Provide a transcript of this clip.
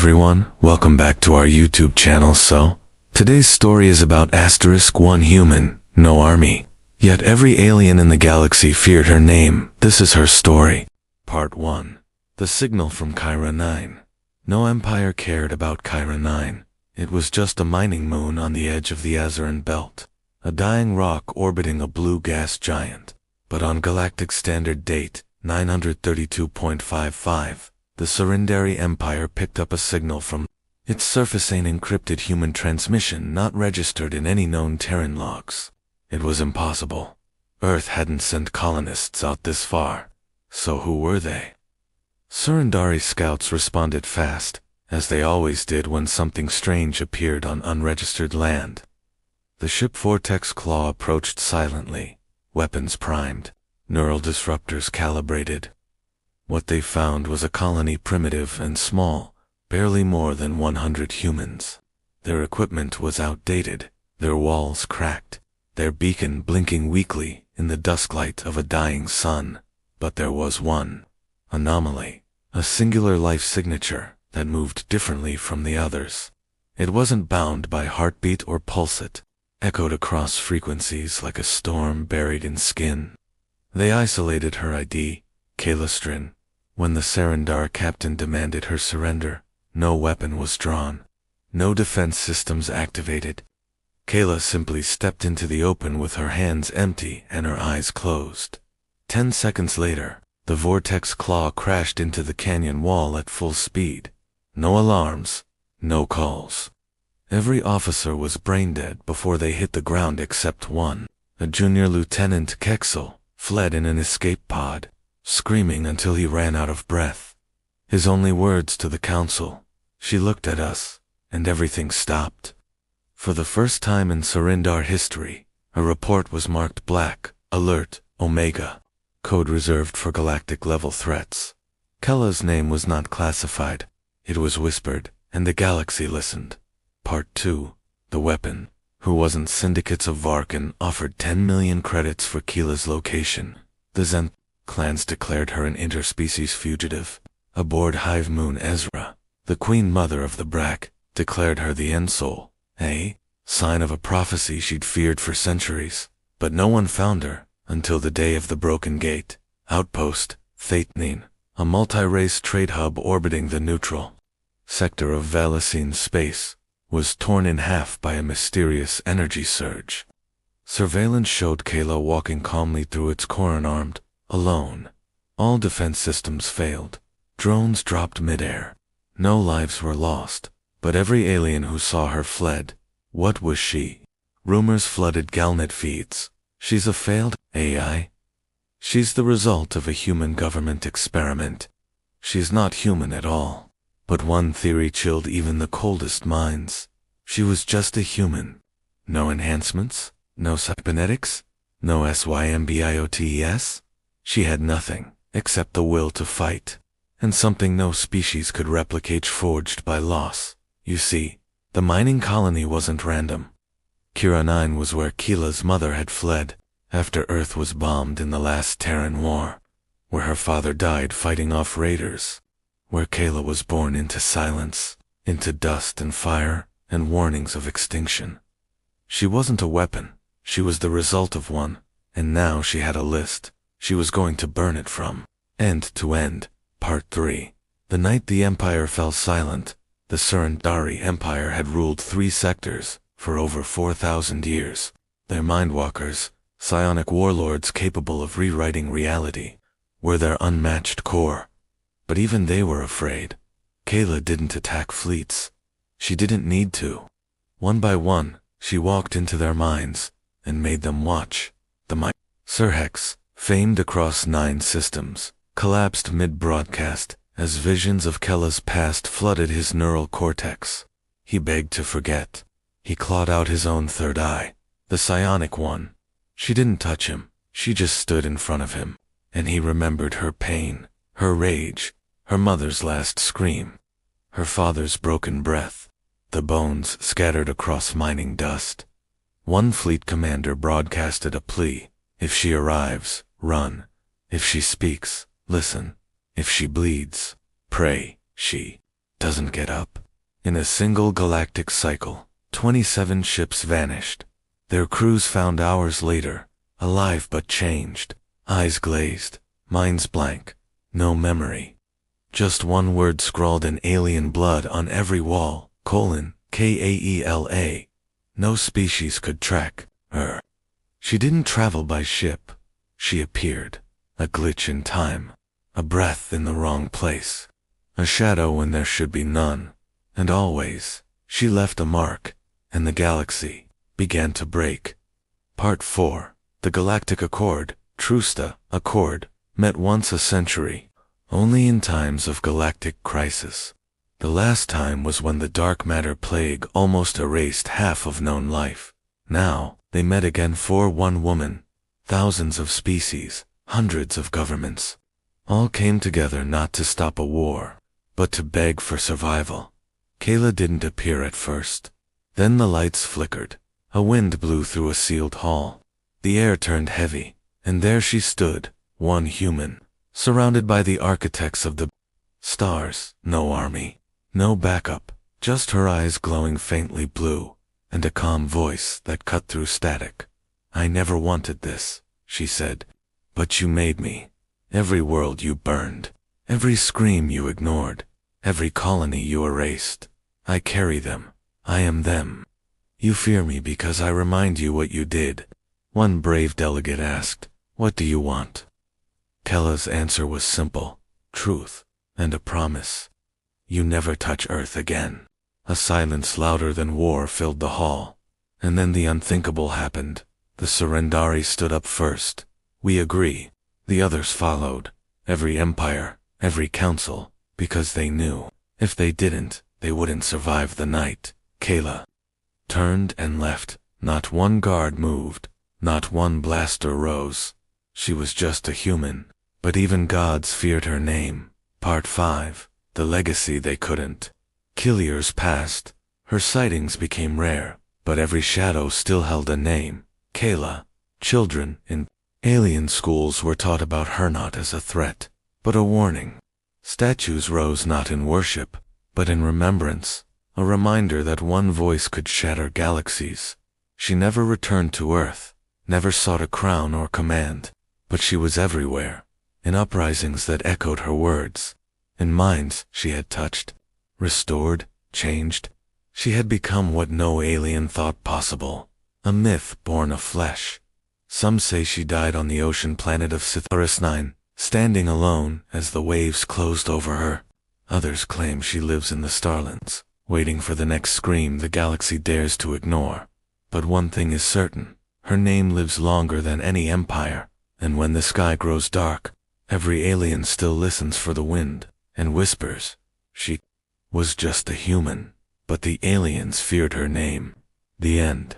everyone, welcome back to our YouTube channel. Today's story is about *1 human, no army. Yet every alien in the galaxy feared her name. This is her story. Part 1. The signal from Kyra 9. No empire cared about Kyra 9. It was just a mining moon on the edge of the Azeran belt. A dying rock orbiting a blue gas giant. But on galactic standard date, 932.55, the Surrendari Empire picked up a signal from its surfacing encrypted human transmission not registered in any known Terran logs. It was impossible. Earth hadn't sent colonists out this far. So who were they? Surrendari scouts responded fast, as they always did when something strange appeared on unregistered land. The ship Vortex Claw approached silently, weapons primed, neural disruptors calibrated. What they found was a colony primitive and small, barely more than 100 humans. Their equipment was outdated, their walls cracked, their beacon blinking weakly in the dusklight of a dying sun. But there was one anomaly, a singular life signature that moved differently from the others. It wasn't bound by heartbeat or pulsate, echoed across frequencies like a storm buried in skin. They isolated her ID, Kalistrin. When the Serendar captain demanded her surrender, no weapon was drawn, no defense systems activated. Kayla simply stepped into the open with her hands empty and her eyes closed. 10 seconds later, the Vortex Claw crashed into the canyon wall at full speed. No alarms, no calls. Every officer was brain dead before they hit the ground except one. A junior lieutenant, Kexel, fled in an escape pod, screaming until he ran out of breath. His only words to the council, "She looked at us, and everything stopped." For the first time in Surrendar history, a report was marked black, alert, Omega, code reserved for galactic-level threats. Kella's name was not classified. It was whispered, and the galaxy listened. Part 2. The weapon, who wasn't syndicates of Varkan, offered 10 million credits for Keela's location. The Zen clans declared her an interspecies fugitive. Aboard Hive Moon Ezra, the Queen Mother of the Brack, declared her the end soul, a sign of a prophecy she'd feared for centuries. But no one found her until the day of the Broken Gate. Outpost, Theitnin, a multi-race trade hub orbiting the neutral sector of Valacine space, was torn in half by a mysterious energy surge. Surveillance showed Kayla walking calmly through its core unarmed, alone. All defense systems failed. Drones dropped midair. No lives were lost, but every alien who saw her fled. What was she? Rumors flooded Galnet feeds. She's a failed AI. She's the result of a human government experiment. She's not human at all. But one theory chilled even the coldest minds. She was just a human. No enhancements, no cybernetics, no symbiotes. She had nothing, except the will to fight, and something no species could replicate forged by loss. You see, the mining colony wasn't random. Kira 9 was where Keela's mother had fled, after Earth was bombed in the last Terran War, where her father died fighting off raiders, where Kayla was born into silence, into dust and fire, and warnings of extinction. She wasn't a weapon, she was the result of one, and now she had a list. She was going to burn it from end to end. Part 3. The night the Empire fell silent, the Surrendari Empire had ruled 3 sectors for over 4,000 years. Their mindwalkers, psionic warlords capable of rewriting reality, were their unmatched core. But even they were afraid. Kayla didn't attack fleets. She didn't need to. One by one, she walked into their minds and made them watch. The mind Surhex, famed across 9 systems, collapsed mid-broadcast as visions of Kella's past flooded his neural cortex. He begged to forget. He clawed out his own third eye, the psionic one. She didn't touch him, she just stood in front of him, and he remembered her pain, her rage, her mother's last scream, her father's broken breath, the bones scattered across mining dust. One fleet commander broadcasted a plea: if she arrives, run. If she speaks, listen. If she bleeds, pray. She doesn't get up. In a single galactic cycle, 27 ships vanished. Their crews found hours later, alive but changed, eyes glazed, minds blank, no memory. Just one word scrawled in alien blood on every wall, Kaela. No species could track her. She didn't travel by ship. She appeared, a glitch in time, a breath in the wrong place, a shadow when there should be none, and always, she left a mark, and the galaxy began to break. Part 4. The Galactic Accord, Trusta, Accord, met once a century, only in times of galactic crisis. The last time was when the dark matter plague almost erased half of known life. Now, they met again for one woman. Thousands of species, hundreds of governments, all came together not to stop a war, but to beg for survival. Kayla didn't appear at first. Then the lights flickered. A wind blew through a sealed hall. The air turned heavy, and there she stood, one human, surrounded by the architects of the stars. No army, no backup, just her eyes glowing faintly blue, and a calm voice that cut through static. "I never wanted this," she said, "but you made me. Every world you burned, every scream you ignored, every colony you erased. I carry them. I am them. You fear me because I remind you what you did." One brave delegate asked, "What do you want?" Kella's answer was simple: truth, and a promise. "You never touch Earth again." A silence louder than war filled the hall. And then the unthinkable happened. The Surrendari stood up first. "We agree." The others followed. Every empire, every council, because they knew, if they didn't, they wouldn't survive the night. Kayla turned and left. Not one guard moved. Not one blaster rose. She was just a human, but even gods feared her name. Part 5. The legacy they couldn't kill. Years passed. Her sightings became rare, but every shadow still held a name. Kayla. Children in alien schools were taught about her not as a threat, but a warning. Statues rose not in worship, but in remembrance, a reminder that one voice could shatter galaxies. She never returned to Earth, never sought a crown or command, but she was everywhere, in uprisings that echoed her words, in minds she had touched, restored, changed. She had become what no alien thought possible, a myth born of flesh. Some say she died on the ocean planet of Sitharis 9, standing alone as the waves closed over her. Others claim she lives in the starlands, waiting for the next scream the galaxy dares to ignore. But one thing is certain: her name lives longer than any empire, and when the sky grows dark, every alien still listens for the wind, and whispers. She was just a human, but the aliens feared her name. The end.